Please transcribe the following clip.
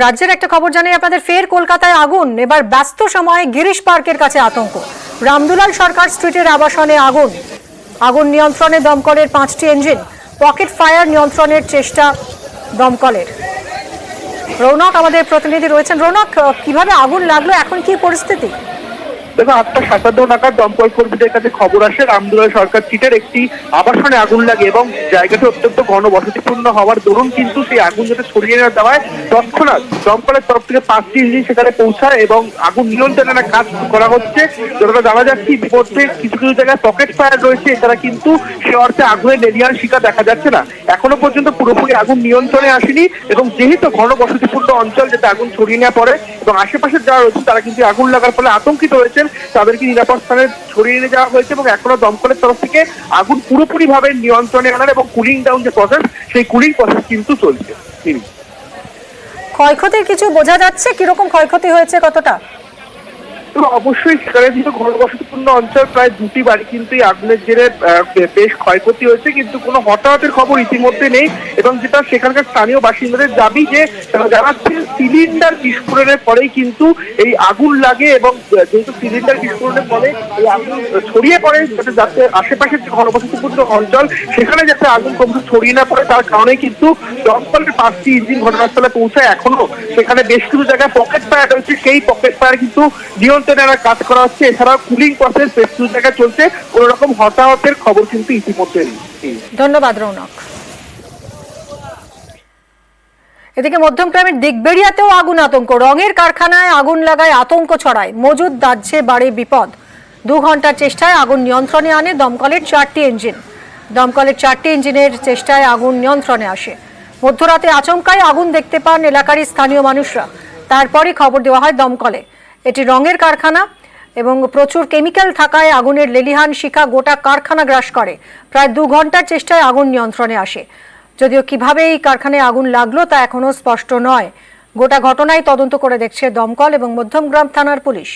রাজ্যের একটা খবর জানাই আপনাদের, ফের কলকাতায় আগুন। এবার ব্যস্ত সময়ে গিরিশ পার্কের কাছে আতঙ্ক। রামদুলাল সরকার স্ট্রিটের আবাসনে আগুন নিয়ন্ত্রণে দমকলের 5টি ইঞ্জিন। পকেট ফায়ার নিয়ন্ত্রণের চেষ্টা দমকলের। রৌনক আমাদের প্রতিনিধি রয়েছেন। রৌনক, কিভাবে আগুন লাগলো, এখন কি পরিস্থিতি? দেখো, 8:57 নাগাদ দমকল কর্মীদের কাছে খবর আসে রামদুলাল সরকার স্ট্রিটের একটি আবাসনে আগুন লাগে এবং জায়গাটি অত্যন্ত ঘনবসতিপূর্ণ হওয়ার দরুন কিন্তু সেই আগুন যাতে সরিয়ে না দেওয়ায় তৎক্ষণাৎ দমকলের তরফ থেকে 5টি ইঞ্জিন সেখানে পৌঁছায় এবং আগুন নিয়ন্ত্রণের কাজ করা হচ্ছে। যতটা জানা যাচ্ছে ইতিমধ্যে কিছু কিছু জায়গায় পকেট ফায়ার রয়েছে, এছাড়া কিন্তু সে অর্থে আগুনের লেলিহান শিখা দেখা যাচ্ছে না। এখনো পর্যন্ত পুরোপুরি আগুন নিয়ন্ত্রণে আসেনি এবং যেহেতু ঘনবসতিপূর্ণ অঞ্চল, যাতে আগুন ছড়িয়ে না পড়ে এবং আশেপাশের যারা রয়েছে তারা কিন্তু আগুন লাগার ফলে আতঙ্কিত হয়েছেন, তাদেরকে নিরাপদ স্থানে ছড়িয়ে নিয়ে যাওয়া হয়েছে এবং এখনো দমকলের তরফ থেকে আগুন পুরোপুরি ভাবে নিয়ন্ত্রণে আনার এবং কুলিং ডাউন যে প্রসেস, সেই কুলিং প্রসেস কিন্তু চলছে। ক্ষয়ক্ষতির কিছু বোঝা যাচ্ছে? কিরকম ক্ষয়ক্ষতি হয়েছে, কতটা? অবশ্যই সেখানে যেহেতু ঘনবসতিপূর্ণ অঞ্চল, প্রায় 2টি বাড়ি কিন্তু এই আগুনের জেরে বেশ ক্ষয়ক্ষতি হয়েছে, কিন্তু কোনো হতাহতের খবর ইতিমধ্যে নেই। এবং যেটা সেখানকার স্থানীয় বাসিন্দাদের দাবি যে জানাচ্ছে সিলিন্ডার বিস্ফোরণের পরেই কিন্তু এই আগুন লাগে এবং যেহেতু সিলিন্ডার বিস্ফোরণের পরে এই আগুন ছড়িয়ে পড়ে, যাতে আশেপাশের যে ঘনবসতিপূর্ণ অঞ্চল সেখানে যাতে আগুন কমতে ছড়িয়ে না পড়ে, তার কারণে কিন্তু দমকলের 5টি ইঞ্জিন ঘটনাস্থলে পৌঁছায়। এখনো সেখানে বেশ কিছু জায়গায় পকেট ফায়ার রয়েছে, সেই পকেট ফায়ার কিন্তু নিয়ন্ত্রণের কাজ করা হচ্ছে। এছাড়াও কুলিং প্রসেস বেশ কিছু জায়গায় চলছে। কোন রকম হতাহতের খবর কিন্তু ইতিমধ্যে নেই। ধন্যবাদ রৌনক। এদিকে মধ্যমগ্রামের দিগবেড়িয়াতেও আগুন আতঙ্ক। রঙের কারখানায় আগুন লাগায় আতঙ্ক ছড়ায়। মজুদ দাহ্যে বাড়ে বিপদ। 2 ঘন্টার চেষ্টায় আগুন নিয়ন্ত্রণে আনে দমকলের 4টি ইঞ্জিন। দমকলের 4টি ইঞ্জিনের চেষ্টায় আগুন নিয়ন্ত্রণে আসে। মধ্যরাতে আচমকায় আগুন দেখতে পান এলাকারই স্থানীয় মানুষরা। তারপরই খবর দেওয়া হয় দমকলে। এটি রঙের কারখানা এবং প্রচুর কেমিক্যাল থাকায় আগুনের লেলিহান শিখা গোটা কারখানা গ্রাস করে। প্রায় 2 ঘন্টার চেষ্টায় আগুন নিয়ন্ত্রণে আসে। যদিও কিভাবে এই কারখানায় আগুন লাগলো তা এখনো স্পষ্ট নয়। গোটা ঘটনায় তদন্ত করে দেখছে দমকল এবং মধ্যমগ্রাম থানার পুলিশ।